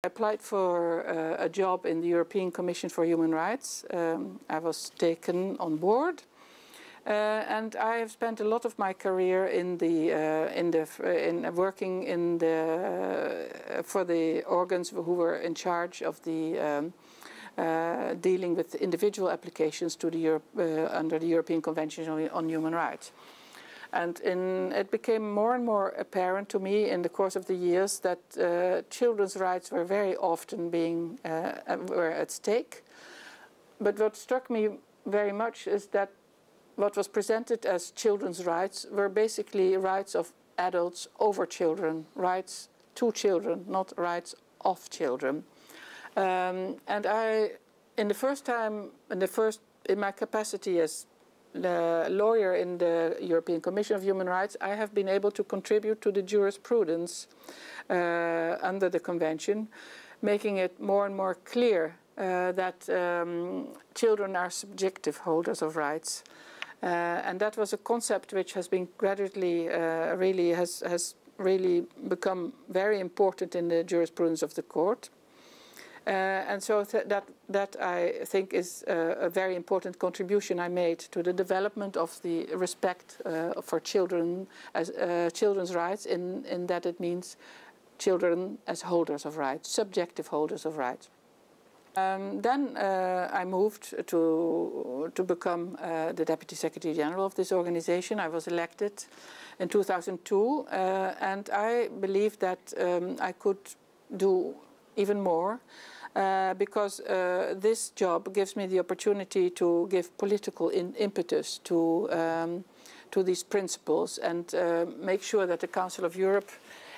I applied for a job in the European Commission for Human Rights. I was taken on board. And I have spent a lot of my career in working for the organs who were in charge of the dealing with individual applications to the under the European Convention on Human Rights. And it became more and more apparent to me in the course of the years that children's rights were very often were at stake. But what struck me very much is that what was presented as children's rights were basically rights of adults over children, rights to children, not rights of children. And in my capacity as the lawyer in the European Commission of Human Rights, I have been able to contribute to the jurisprudence under the Convention, making it more and more clear that children are subjective holders of rights. And that was a concept which has been gradually has really become very important in the jurisprudence of the court. And so that I think is a very important contribution I made to the development of the respect for children as children's rights, in that it means children as holders of rights, subjective holders of rights. Then I moved to become the Deputy Secretary General of this organization. I was elected in 2002, and I believe that I could do even more because this job gives me the opportunity to give political impetus to these principles and make sure that the Council of Europe,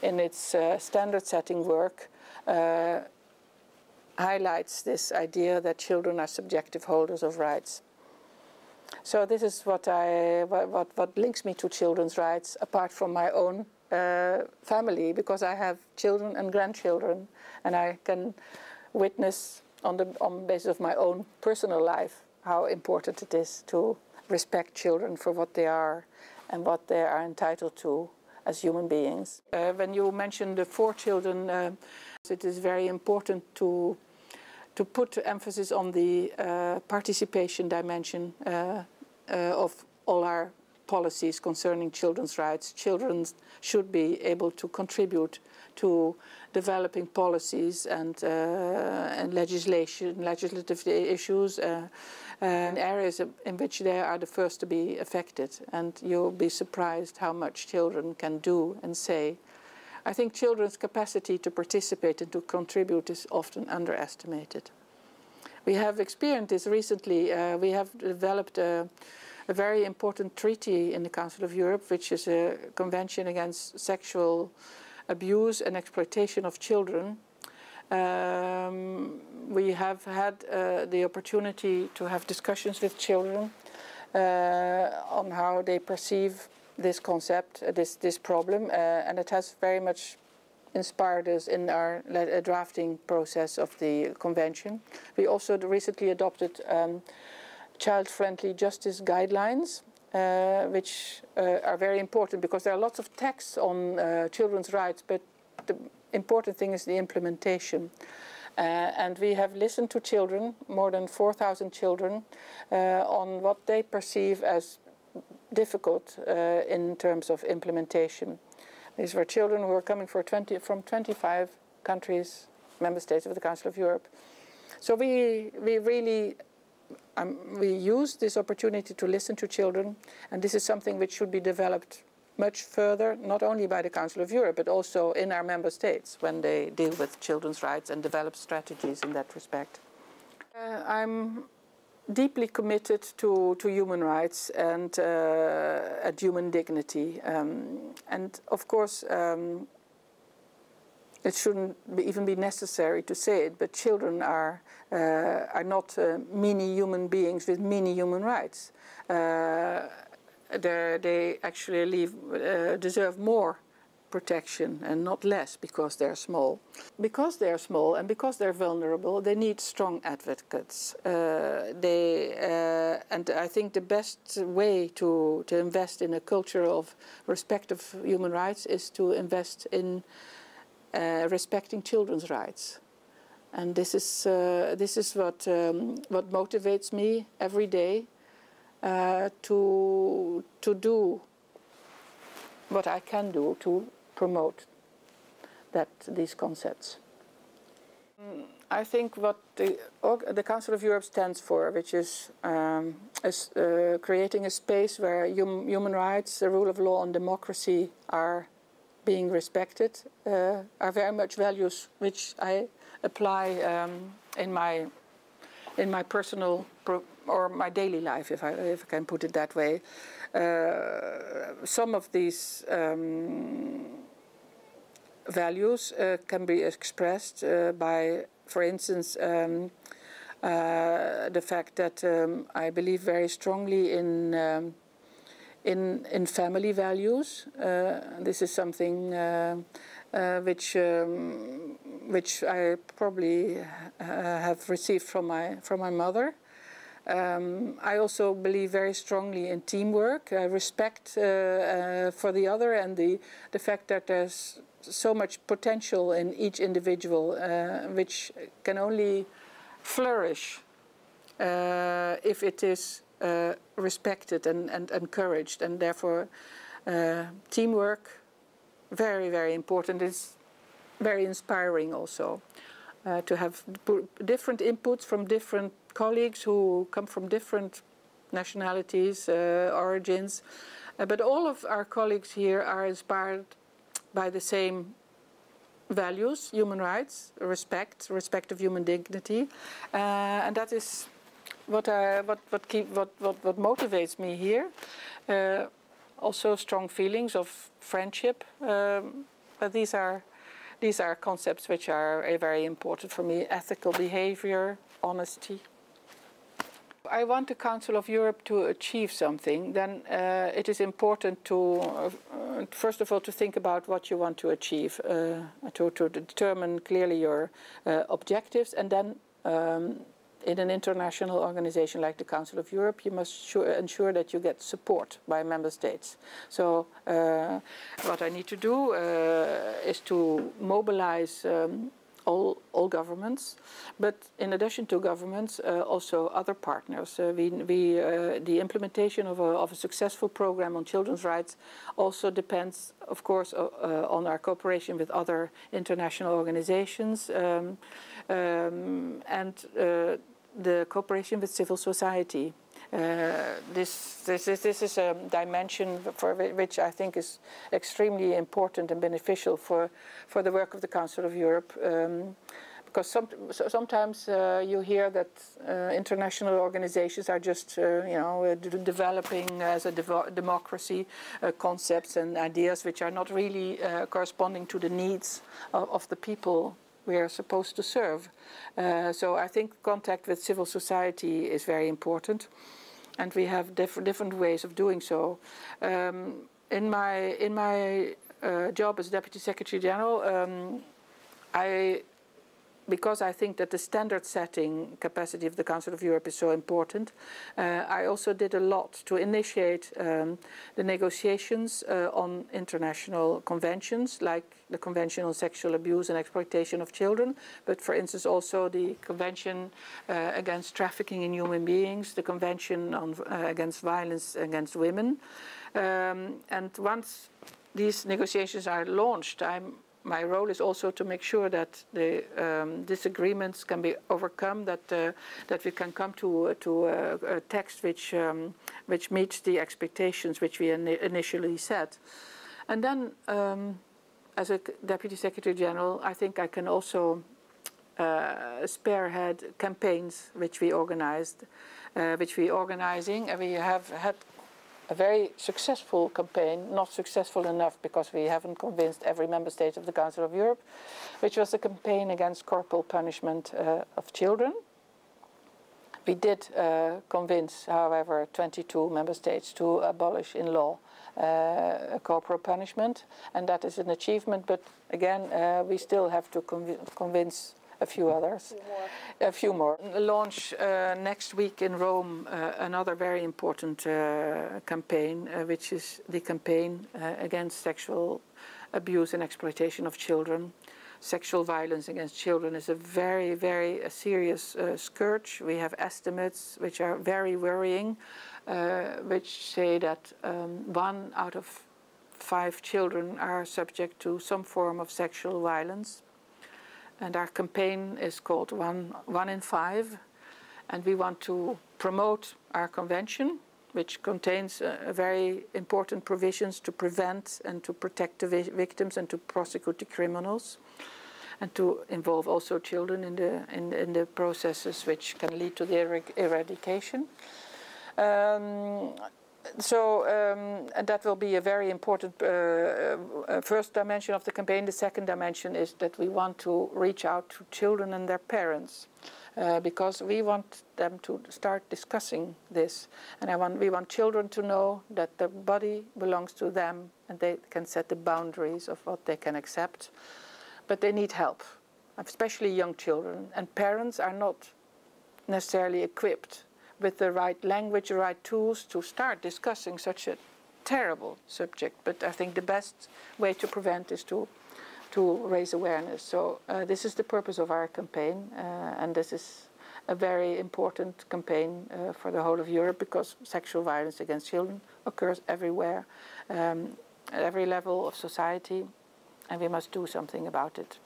in its standard-setting work, highlights this idea that children are subjective holders of rights. So this is what links me to children's rights, apart from my own family, because I have children and grandchildren, and I can witness on the basis of my own personal life how important it is to respect children for what they are and what they are entitled to as human beings. When you mention the 4 children, it is very important to put emphasis on the participation dimension of all our policies concerning children's rights. Children should be able to contribute to developing policies and legislative issues in areas in which they are the first to be affected. And you'll be surprised how much children can do and say. I think children's capacity to participate and to contribute is often underestimated. We have experienced this recently. We have developed a very important treaty in the Council of Europe, which is a convention against sexual abuse and exploitation of children. We have had the opportunity to have discussions with children on how they perceive this concept, this problem, and it has very much inspired us in our drafting process of the convention. We also recently adopted child-friendly justice guidelines, which are very important because there are lots of texts on children's rights, but the important thing is the implementation. And we have listened to children, more than 4,000 children, on what they perceive as difficult in terms of implementation. These were children who were coming from 25 countries, member states of the Council of Europe. So we really use this opportunity to listen to children, and this is something which should be developed much further, not only by the Council of Europe, but also in our member states when they deal with children's rights and develop strategies in that respect. I'm deeply committed to human rights and human dignity. And of course, it shouldn't even be necessary to say it, but children are not mini human beings with mini human rights. They actually deserve more protection and not less because they're small. Because they're small and because they're vulnerable, they need strong advocates. And I think the best way to invest in a culture of respect of human rights is to invest in respecting children's rights. And this is what motivates me every day to do what I can do to promote these concepts. I think what the Council of Europe stands for, which is creating a space where human rights, the rule of law and democracy are being respected, are very much values which I apply in my personal or my daily life, if I can put it that way. Some of these values can be expressed by, for instance, the fact that I believe very strongly in family values. This is something which I probably have received from my mother. I also believe very strongly in teamwork, respect for the other, and the fact that there's so much potential in each individual, which can only flourish if it is respected and encouraged, and therefore teamwork, very, very important. It's very inspiring also to have different inputs from different colleagues who come from different nationalities, origins, but all of our colleagues here are inspired by the same values: human rights, respect of human dignity, and that is what motivates me here. Also, strong feelings of friendship. But these are concepts which are very important for me: ethical behavior, honesty. I want the Council of Europe to achieve something. Then it is important to, first of all, to think about what you want to achieve, to determine clearly your objectives, and then in an international organization like the Council of Europe, you must ensure that you get support by member states. So what I need to do is to mobilize all governments, but in addition to governments, also other partners. The implementation of a successful program on children's rights also depends, of course, on our cooperation with other international organizations and the cooperation with civil society. This is a dimension for which I think is extremely important and beneficial for the work of the Council of Europe, because sometimes you hear that international organizations are just developing as a democracy concepts and ideas which are not really corresponding to the needs of the people we are supposed to serve. So I think contact with civil society is very important, and we have different ways of doing so. In my job as Deputy Secretary General, because I think that the standard setting capacity of the Council of Europe is so important, I also did a lot to initiate the negotiations on international conventions, like the Convention on Sexual Abuse and Exploitation of Children, but for instance also the Convention against Trafficking in Human Beings, the Convention on, against Violence Against Women. And once these negotiations are launched, my role is also to make sure that the disagreements can be overcome, that we can come to a text which meets the expectations which we initially set. And then, as a Deputy Secretary General, I think I can also spearhead campaigns which we organizing, and we have had a very successful campaign, not successful enough because we haven't convinced every member state of the Council of Europe, which was a campaign against corporal punishment of children. We did convince, however, 22 member states to abolish in law corporal punishment, and that is an achievement, but again, we still have to convince a few others, a few more. Launch next week in Rome another very important campaign, which is the campaign against sexual abuse and exploitation of children. sexual violence against children is a very, very serious scourge. We have estimates which are very worrying, which say that 1 out of 5 children are subject to some form of sexual violence. And our campaign is called One in 5. And we want to promote our convention, which contains very important provisions to prevent and to protect the victims and to prosecute the criminals, and to involve also children in the processes which can lead to their eradication. And that will be a very important first dimension of the campaign. The second dimension is that we want to reach out to children and their parents, because we want them to start discussing this. And we want children to know that their body belongs to them and they can set the boundaries of what they can accept. But they need help, especially young children. And parents are not necessarily equipped with the right language, the right tools to start discussing such a terrible subject. But I think the best way to prevent is to raise awareness. So this is the purpose of our campaign, and this is a very important campaign for the whole of Europe, because sexual violence against children occurs everywhere, at every level of society, and we must do something about it.